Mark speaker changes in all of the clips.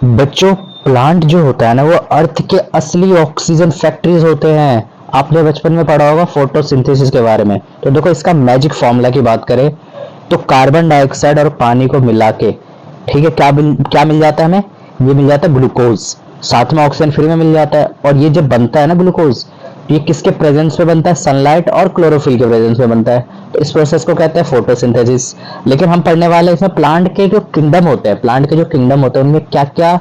Speaker 1: बच्चों, प्लांट जो होता है ना वो अर्थ के असली ऑक्सीजन फैक्ट्रीज होते हैं। आपने बचपन में पढ़ा होगा फोटोसिंथेसिस के बारे में। तो देखो इसका मैजिक फॉर्मूला की बात करें तो कार्बन डाइऑक्साइड और पानी को मिला के, ठीक है, क्या मिल जाता है हमें? ये मिल जाता है ग्लूकोज। साथ में ऑक्सीजन फ्री में मिल जाता है। और ये जब बनता है ना ग्लूकोज, ये किसके प्रेजेंस में बनता है? सनलाइट और क्लोरोफिल के प्रेजेंस में बनता है। तो इस प्रोसेस को कहते हैं फोटोसिंथेसिस। लेकिन हम पढ़ने वाले इसमें प्लांट के जो किंगडम होते हैं, प्लांट के जो किंगडम होते हैं उनमें क्या क्या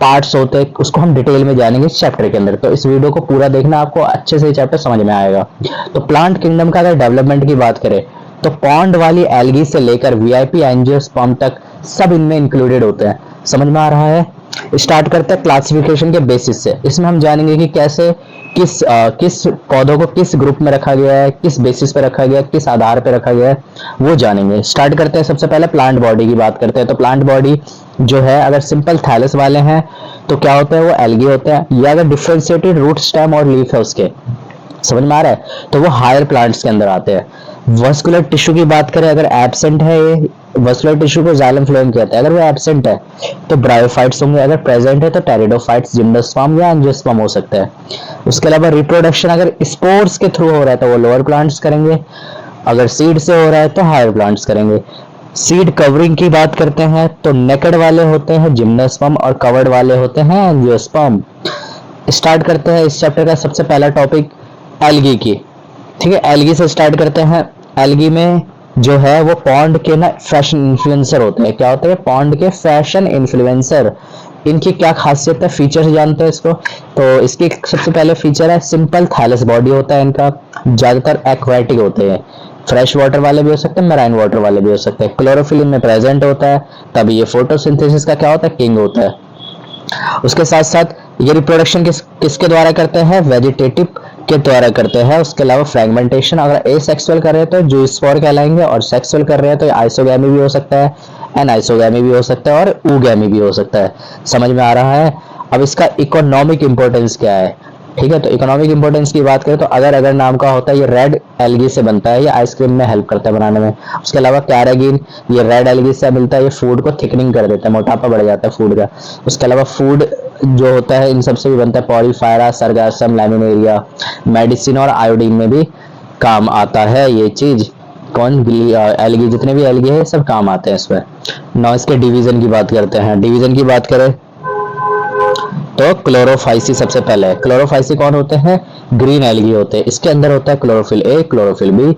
Speaker 1: पार्ट्स होते हैं उसको हम डिटेल में जानेंगे इस चैप्टर के अंदर। तो इस वीडियो को पूरा देखना, आपको अच्छे से चैप्टर समझ में आएगा। तो प्लांट किंगडम का अगर डेवलपमेंट की बात करें तो पॉन्ड वाली एल्गी से लेकर वीआईपी एंजियोस्पर्म तक सब इनमें इंक्लूडेड होते हैं। समझ में आ रहा है? स्टार्ट करते हैं क्लासिफिकेशन के बेसिस से। इसमें हम जानेंगे कि कैसे किस पौधों को किस ग्रुप में रखा गया है, किस बेसिस पे रखा गया है, किस आधार पे रखा गया है, वो जानेंगे। स्टार्ट करते हैं, सबसे पहले प्लांट बॉडी की बात करते हैं। तो प्लांट बॉडी जो है, अगर सिंपल थैलस वाले हैं तो क्या होता है? वो एल्गी होते हैं। या अगर डिफरेंशिएटेड रूट स्टेम और लीफ है उसके, समझ में आ रहा है, तो वो हायर प्लांट्स के अंदर आते हैं। वस्कुलर टिश्यू की बात करें, अगर एब्सेंट है ये वस्कुलर टिश्यू को जाइलम फ्लोएम कहते हैं। अगर वो एब्सेंट है तो ब्रायोफाइट्स होंगे, अगर प्रेजेंट है तो टेरिडोफाइट्स, जिम्नोस्पर्म या एंजियोस्पर्म हो सकता है। उसके अलावा रिप्रोडक्शन अगर स्पोर्स के थ्रू हो रहा है तो वो लोअर प्लांट्स करेंगे, अगर सीड से हो रहा है तो हायर प्लांट्स करेंगे। सीड कवरिंग की बात करते हैं तो नेकेड वाले होते हैं जिम्नोस्पर्म और कवर्ड वाले होते हैं एंजियोस्पर्म। स्टार्ट करते हैं इस चैप्टर का सबसे पहला टॉपिक एल्गी की। ठीक है, एल्गी से स्टार्ट करते हैं। एल्गी में जो है वो पॉन्ड के ना फैशन इन्फ्लुएंसर होते हैं। क्या होते हैं? पॉन्ड के फैशन इन्फ्लुएंसर। इनकी क्या खासियत है, फीचर्स जानते हैं इसको। तो इसकी सबसे पहले फीचर है सिंपल थैलस बॉडी होता है इनका। ज्यादातर एक्वाटिक होते हैं, फ्रेश वाटर वाले भी हो सकते हैं, मैराइन वाटर वाले भी हो सकते हैं। क्लोरोफिल में प्रेजेंट होता है, तभी ये फोटोसिंथेसिस का क्या होता है? किंग होता है। उसके साथ साथ ये रिप्रोडक्शन किसके द्वारा करते हैं? वेजिटेटिव के द्वारा करते हैं। उसके अलावा फ्रेगमेंटेशन, अगर एसेक्सुअल कर रहे हैं तो जूस्पोर कहलाएंगे, और सेक्सुअल कर रहे हैं तो आइसोगैमी भी हो सकता है, एनाइसोगैमी भी हो सकता है, और ऊगैमी भी हो सकता है। समझ में आ रहा है? अब इसका इकोनॉमिक इंपॉर्टेंस क्या है? ठीक है, तो इकोनॉमिक इंपॉर्टेंस की बात करें तो अगर अगर नाम का होता है, ये रेड एल्गी से बनता है, ये आइसक्रीम में हेल्प करता है बनाने में। उसके अलावा कैरागिन, ये रेड एल्गी से मिलता है, ये फूड को थिकनिंग कर देता है, मोटापा बढ़ जाता है फूड का। उसके अलावा फूड जो होता है इन सबसे भी बनता है, पॉलीफायरा, सरगासम, लैमिनेरिया। मेडिसिन और आयोडीन में भी काम आता है ये चीज। कौन? एल्गी, जितने भी एल्गी है सब काम आते हैं इसमें। नौ इसके डिवीजन की बात करते हैं। डिवीजन की बात करें तो क्लोरोफाइसी सबसे पहले है। क्लोरोफाइसी कौन होते हैं? ग्रीन एल्गी होते हैं। इसके अंदर होता है क्लोरोफिल ए, क्लोरोफिल बी,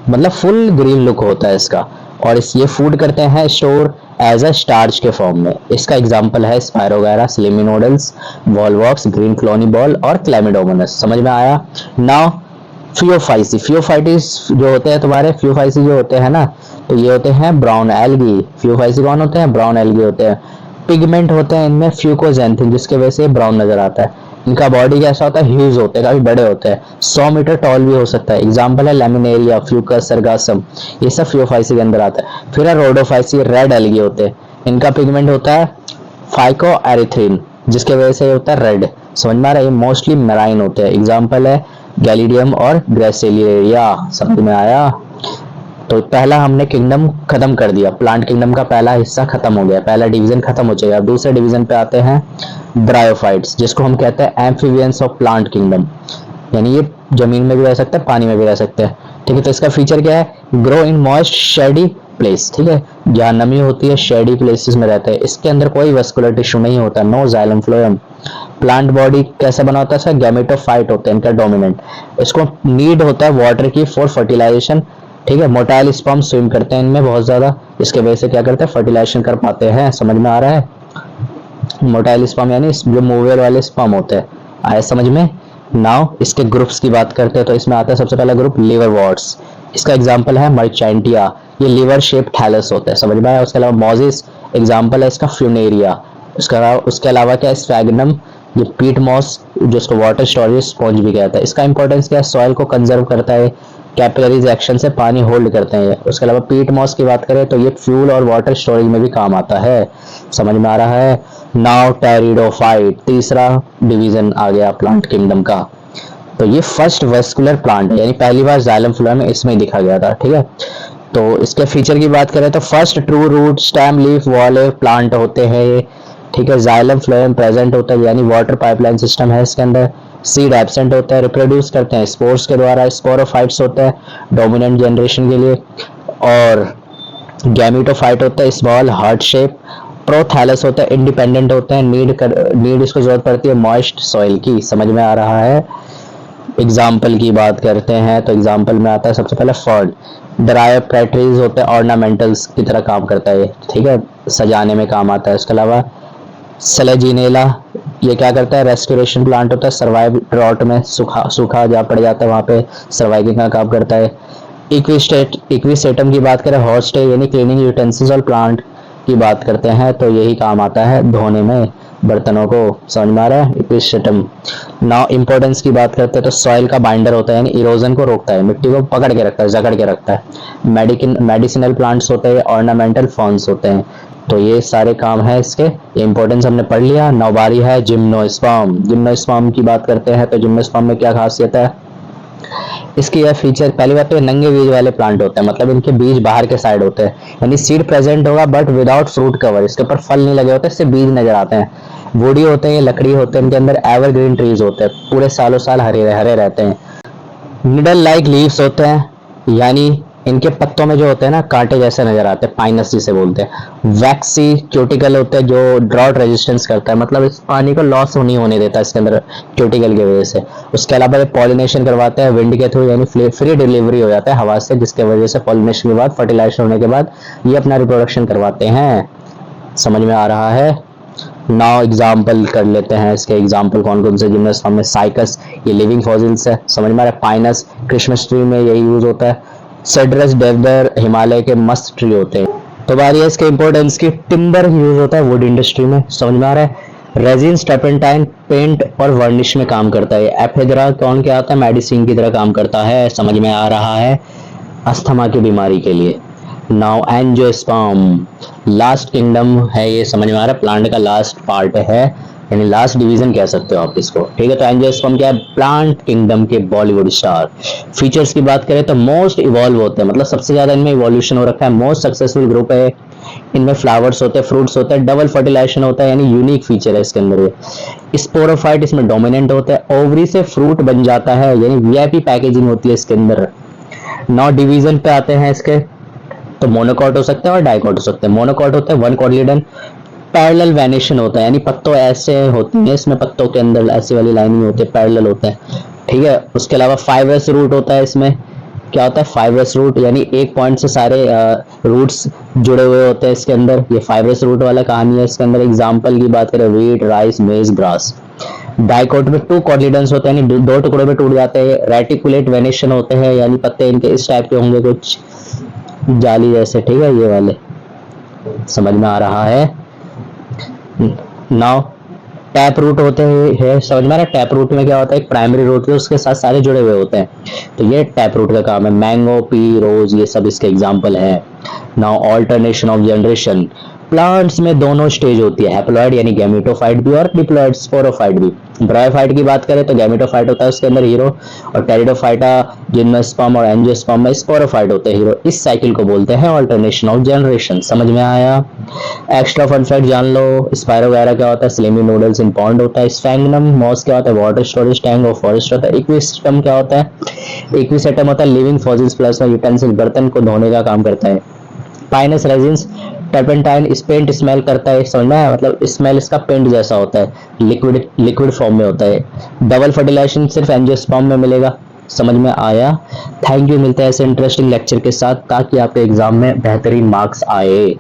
Speaker 1: मतलब फुल ग्रीन लुक होता है इसका। और ये फूड करते हैं स्टोर एज अ स्टार्च के फॉर्म में। इसका एग्जांपल है स्पायरोगैरा, स्लिमिनोडल्स, वॉलवॉक्स, ग्रीन क्लोनी बॉल और क्लैमिडोमोनस। समझ में आया? नाउ फियोफाइसी, फियोफाइटिस जो होते हैं तुम्हारे, फियोफाइसी जो होते हैं ना, तो ये होते हैं ब्राउन एल्गी। फियोफाइसी कौन होते हैं? ब्राउन एल्गी होते हैं। पिगमेंट होते हैं इनमें फ्यूकोजेंथिन, जिसके वजह से ब्राउन नजर आता है। इनका बॉडी कैसा होता है? ह्यूज होते हैं, काफी बड़े होते हैं, 100 मीटर टॉल भी हो सकता है। एग्जांपल है लैमिनेरिया, फ्यूकस, सरगासम, ये सब फियोफाइसी के अंदर आता है। फिर है रोडोफाइसी, रेड एल्गी होते हैं। इनका पिगमेंट होता है फाइकोएरिथ्रिन, जिसके वजह से होता है रेड। समझ में आ रहा है? ये मोस्टली मेराइन होते हैं। एग्जांपल है गैलिडियम और ग्रेसिलेरिया। समझ में आया? तो पहला हमने किंगडम खत्म कर दिया, प्लांट किंगडम का पहला हिस्सा खत्म हो गया, पहला डिवीजन खत्म हो जाएगा। दूसरे डिवीजन पे आते हैं ब्रायोफाइट्स, जिसको हम कहते हैं एम्फीबियंस ऑफ प्लांट किंगडम। यानी ये जमीन में भी रह सकते हैं, पानी में भी रह सकते हैं। ठीक है, तो इसका फीचर क्या है? Grow in moist shady place. ठीक है, जहाँ नमी होती है शेडी प्लेसेस में रहते हैं। इसके अंदर कोई वस्कुलर टिश्यू नहीं होता, no xylem phloem. Plant body कैसे बना होता है? इसका गैमेटोफाइट होते हैं इनका डोमिनेंट। इसको नीड होता है वाटर की फॉर फर्टिलाइजेशन। ठीक है, मोटाइल स्पर्म स्विम करते हैं इनमें बहुत ज्यादा, इसके वजह से क्या करते हैं? फर्टिलाइजेशन कर पाते हैं। समझ में आ रहा है? मोटाइल स्पर्म यानी जो मूवेबल वाले स्पर्म होते हैं। आया समझ में? नाउ इसके ग्रुप्स की बात करते हैं तो इसमें आता है सबसे पहला ग्रुप लिवरवॉर्ट्स। इसका एग्जांपल है मर्चेंटिया, ये लिवर शेप थैलस होता है। समझ में आया? उसके अलावा मोजिस, एग्जांपल है इसका फ्यूनेरिया। उसके अलावा क्या है? स्फैगनम, ये पीट मॉस, जो इसको वाटर स्टोरेज स्पॉन्ज भी कहता है। इसका इंपॉर्टेंस क्या है? सॉइल को कंजर्व करता है, कैपिलरीज एक्शन से पानी होल्ड करते हैं। उसके अलावा पीट मॉस की बात करें तो ये फ्यूल और वाटर स्टोरेज में भी काम आता है। समझ में आ रहा है? नाउ टेरिडोफाइट, तीसरा डिवीजन आ गया प्लांट किंगडम का। तो ये फर्स्ट वेस्कुलर प्लांट है, यानी पहली बार जाइलम फ्लोएम में इसमें ही दिखा गया था। ठीक है, तो इसके फीचर की बात करें तो first true root stem leaf वाले प्लांट होते हैं ये। ठीक है। जाइलम फ्लोएम प्रेजेंट होता है यानी वाटर पाइपलाइन सिस्टम है इसके अंदर। सीड एब्सेंट होता है, रिप्रोड्यूस करते हैं स्पोर्स के द्वारा, स्पोरोफाइट्स होता है डोमिनेंट जनरेशन के लिए, और गैमेटोफाइट होता है स्मॉल हार्ट शेप। प्रोथैलस होता है इंडिपेंडेंट होते हैं, नीड इसको जरूरत पड़ती है मॉइस्ट सॉइल की। समझ में आ रहा है। एग्जाम्पल की बात करते हैं तो एग्जाम्पल में आता है सबसे पहले फर्ड। ड्रायोप्राइट्रीज होते हैं ऑर्नामेंटल्स की तरह काम करता है, ठीक है, सजाने में काम आता है। उसके अलावा सेलेजिनेला, ये क्या करता है, रेस्टोरेशन प्लांट होता है, सर्वाइव ड्रॉट में, सूखा सूखा जहाँ पड़ जाता है वहाँ पे सर्वाइविंग का काम करता है। इक्विस्टेटम की बात करें, हॉर्स्टे यानी क्लीनिंग यूटेंसिल्स और प्लांट की बात करते हैं तो यही काम आता है धोने में बर्तनों को। समझ में आ रहा है इक्विस्टेटम। नाउ इंपॉर्टेंस की बात करते हैं तो सॉइल का बाइंडर होता है यानी इरोजन को रोकता है, मिट्टी को पकड़ के रखता है, जकड़ के रखता है। मेडिसिनल प्लांट्स होते हैं, ऑर्नामेंटल फॉर्म्स होते हैं। तो ये सारे काम है इसके, इंपॉर्टेंस हमने पढ़ लिया। नाउ बारी है जिम्नोस्पर्म। जिम्नोस्पर्म की बात करते हैं तो जिम्नोस्पर्म में क्या खासियत है इसकी। यह फीचर, पहली बात तो नंगे बीज वाले प्लांट होते हैं, मतलब इनके बीज बाहर के साइड होते हैं, यानी सीड प्रेजेंट होगा बट विदाउट फ्रूट कवर, इसके ऊपर फल नहीं लगे होते, इससे बीज नजर आते हैं। वुडी होते हैं, ये लकड़ी होते हैं, इनके अंदर एवरग्रीन ट्रीज होते हैं, पूरे सालों साल हरे हरे रहते हैं। निडल लाइक लीव्स होते हैं यानी इनके पत्तों में जो होते हैं ना कांटे जैसे नजर आते हैं, पाइनस जिसे बोलते हैं। वैक्सी क्यूटिकल होते हैं जो ड्रॉट रेजिस्टेंस करता है, मतलब इस पानी को लॉस नहीं होने देता इसके अंदर क्यूटिकल की वजह से। उसके अलावा ये पॉलिनेशन करवाते हैं विंड के थ्रू, यानी फ्री डिलीवरी हो जाता है हवा से, जिसके वजह से पॉलिनेशन के बाद फर्टिलाइजेशन होने के बाद ये अपना रिप्रोडक्शन करवाते हैं। समझ में आ रहा है। नाउ एग्जाम्पल कर लेते हैं इसके। एग्जाम्पल कौन कौन से जिम्नोस्पर्म में, साइकस ये लिविंग फॉसिल्स है, समझ में आ रहा है। पाइनस क्रिसमस ट्री में यही यूज होता है। सेड्रस देवदार हिमालय के मस्त ट्री होते हैं। तो बारी है इसके इंपोर्टेंस की। टिम्बर यूज होता है वुड इंडस्ट्री में, समझ में आ रहा है। रेजिन, टर्पेंटाइन, पेंट और वर्निश में काम करता है। एफेद्रा कौन क्या आता है, मेडिसिन की तरह काम करता है, समझ में आ रहा है, अस्थमा की बीमारी के लिए। नाउ एंजियोस्पर्म लास्ट किंगडम है ये, समझ में आ रहा है, प्लांट का लास्ट पार्ट है, यानी लास्ट डिवीजन कह सकते हो आप इसको, ठीक है। तो एंजियोस्पर्म क्या है, प्लांट किंगडम के बॉलीवुड स्टार। फीचर्स की बात करें तो मोस्ट इवॉल्व होते हैं, मतलब सबसे ज्यादा इनमें इवोल्यूशन हो रखा है, मोस्ट सक्सेसफुल ग्रुप है। इनमें फ्लावर्स होते हैं, फ्रूट्स होते हैं, डबल फर्टिलाइजेशन होता है, यानी यूनिक फीचर है इसके अंदर ये। स्पोरोफाइट इसमें डोमिनेंट होता है, ओवरी से फ्रूट बन जाता है, यानी वीआईपी पैकेजिंग होती है इसके अंदर। नौ डिवीजन पे आते हैं इसके, तो मोनोकॉट हो सकते हैं और डाइकॉट हो सकते हैं। मोनोकॉट होता है वन कॉटिलेडन, पैरेलल वेनेशन होता है, यानी पत्तों ऐसे होती हैं, इसमें पत्तों के अंदर ऐसी वाली लाइनिंग होती है, पैरेलल होता है, ठीक है। उसके अलावा फाइब्रस रूट होता है, इसमें क्या होता है, फाइब्रस रूट यानी एक पॉइंट से सारे रूट्स जुड़े हुए होते हैं इसके अंदर, ये फाइब्रस रूट वाला कहानी है इसके अंदर। एग्जाम्पल की बात करें, व्हीट, राइस, मेज, ग्रास। डाइकोट में टू कॉटिलेडन्स होते हैं, यानी दो टुकड़ों में टूट जाते हैं। रेटिकुलेट वेनेशन होते हैं, यानी पत्ते इनके इस टाइप के होंगे, कुछ जाली जैसे, ठीक है, ये वाले, समझ में आ रहा है। नाउ टैप रूट होते हैं, समझ में आ रहा है। टैप रूट में क्या होता है, एक प्राइमरी रूट है, उसके साथ सारे जुड़े हुए होते हैं, तो ये टैप रूट का काम है। मैंगो, पी, रोज ये सब इसके एग्जांपल है। Now alternation of generation, plants में दोनों स्टेज होती है, हैप्लॉइड यानी गैमेटोफाइट भी और डिप्लॉइड स्पोरोफाइट भी। ब्रायोफाइट की बात करें तो गैमेटोफाइट होता है उसके अंदर हीरो, और टेरिडोफाइटा, जिम्नोस्पर्म और एंजियोस्पर्म में स्पोरोफाइट होते हैं हीरो। इस साइकिल को बोलते हैं ऑल्टरनेशन ऑफ जनरेशन। समझ में आया। एक्स्ट्रा फन फैक्ट जान लो, स्पाइरो वगैरह क्या होता है, स्लेमी नूडल्स इन पॉन्ड होता है। स्फैंगनम मॉस क्या होता है, वाटर स्टोरेज टैंक और फॉरेस्ट होता है। इक्विस्टम क्या होता है, इक्विसेटम होता है लिविंग फॉसिल्स प्लस में यूटेंसिल, बर्तन को धोने का काम करता है। Pinus resins, turpentine paint smell करता है, समझ में आया, मतलब स्मेल इसका पेंट जैसा होता है, लिक्विड फॉर्म में होता है। डबल फर्टिलाइजेशन सिर्फ एंजियोस्पर्म में मिलेगा, समझ में आया। थैंक यू, मिलते हैं ऐसे इंटरेस्टिंग लेक्चर के साथ ताकि आपके एग्जाम में बेहतरीन मार्क्स आए।